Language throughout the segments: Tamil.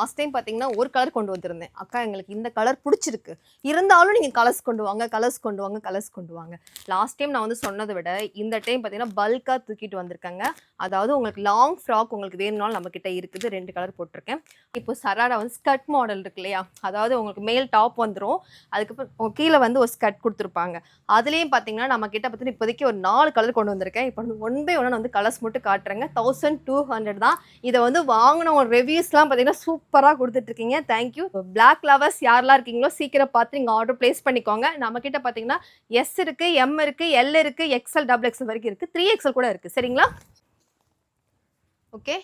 லாஸ்ட் டைம் பார்த்தீங்கன்னா ஒரு கலர் கொண்டு வந்திருந்தேன். அக்கா எங்களுக்கு இந்த கலர் பிடிச்சிருக்கு. இருந்தாலும் நீங்கள் கலர்ஸ் கொண்டு வாங்க, கலர்ஸ் கொண்டு வாங்க, கலர்ஸ் கொண்டு வாங்க. லாஸ்ட் டைம் நான் வந்து சொன்னதை விட இந்த டைம் பார்த்தீங்கன்னா பல்காக தூக்கிட்டு வந்திருக்காங்க. அதாவது உங்களுக்கு லாங் ஃப்ராக் உங்களுக்கு வேணும்னாலும் நம்மக்கிட்ட இருக்குது. 2 கலர் போட்டிருக்கேன். இப்போ சராரா வந்து ஸ்கர்ட் மாடல் இருக்கு இல்லையா? அதாவது உங்களுக்கு மேல் டாப் வந்துடும். அதுக்கப்புறம் கீழே வந்து ஒரு ஸ்கர்ட் கொடுத்துருப்பாங்க. அதுலேயும் பார்த்தீங்கன்னா நம்மக்கிட்ட பார்த்தீங்கன்னா இப்போதைக்கு ஒரு 4 கலர் கொண்டு வந்திருக்கேன். இப்போ வந்து 1 by 1 வந்து கலர்ஸ் மட்டும் காட்டுறேங்க. 1200 தான். இதை வந்து வாங்கின ஒரு ரிவ்யூஸ்லாம் பார்த்தீங்கன்னா சூப்பராக கொடுத்துட்ருக்கீங்க. தேங்க்யூ. பிளாக் லவர்ஸ் யாரெல்லாம் இருக்கீங்களோ சீக்கிரம் பார்த்து நீங்கள் ஆர்டர் பிளேஸ் பண்ணிக்கோங்க. நம்மக்கிட்ட பார்த்தீங்கன்னா எஸ் இருக்குது, எம் இருக்குது, எல் இருக்குது, எக்ஸ்எல், XXL வரைக்கும் இருக்குது, 3XL கூட இருக்குது. சரிங்களா? ஓகே.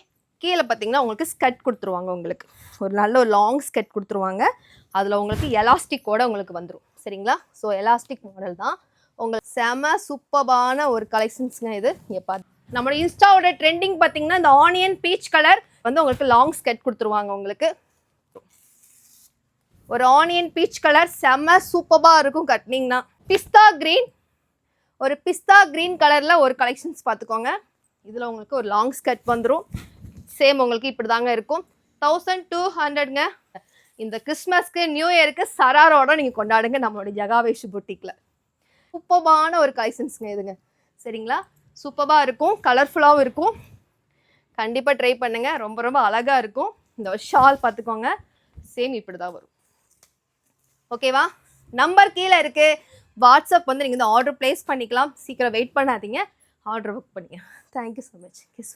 கீழே பார்த்தீங்கன்னா உங்களுக்கு ஸ்கர்ட் கொடுத்துருவாங்க. உங்களுக்கு ஒரு நல்ல ஒரு லாங் ஸ்கர்ட் கொடுத்துருவாங்க. அதில் உங்களுக்கு எலாஸ்டிக்கோட உங்களுக்கு வந்துடும். சரிங்களா? ஸோ எலாஸ்டிக் மாடல் தான். உங்களுக்கு செம சூப்பரான ஒரு கலெக்ஷன்ஸுங்க இது. இங்கே பார்த்து நம்மளோட இன்ஸ்டாவோட ட்ரெண்டிங் பார்த்தீங்கன்னா இந்த ஆனியன் பீச் கலர் வந்து உங்களுக்கு லாங் ஸ்கர்ட் கொடுத்துருவாங்க. உங்களுக்கு ஒரு ஆனியன் பீச் கலர் செம சூப்பராக இருக்கும் கட்டினீங்கன்னா. பிஸ்தா கிரீன், ஒரு பிஸ்தா கிரீன் கலரில் ஒரு கலெக்ஷன்ஸ் பார்த்துக்கோங்க. இதில் உங்களுக்கு ஒரு லாங் ஸ்கர்ட் வந்துடும். சேம் உங்களுக்கு இப்படி தாங்க இருக்கும். 1200ங்க. இந்த கிறிஸ்மஸ்க்கு நியூ இயருக்கு சராரோட நீங்கள் கொண்டாடுங்க நம்மளோட ஜகாவேஷு புட்டிக்கில். சூப்பரான ஒரு கலெக்ஷன்ஸுங்க இதுங்க. சரிங்களா? சூப்பராக இருக்கும், கலர்ஃபுல்லாகவும் இருக்கும். கண்டிப்பாக ட்ரை பண்ணுங்கள். ரொம்ப ரொம்ப அழகாக இருக்கும். இந்த ஷால் பார்த்துக்கோங்க. சேம் இப்படி தான் வரும். ஓகேவா? நம்பர் கீழே இருக்குது. வாட்ஸ்அப் வந்து நீங்கள் இந்த ஆர்டர் ப்ளேஸ் பண்ணிக்கலாம். சீக்கிரம் வெயிட் பண்ணாதீங்க, ஆர்டர் புக் பண்ணிங்க. Thank you so much.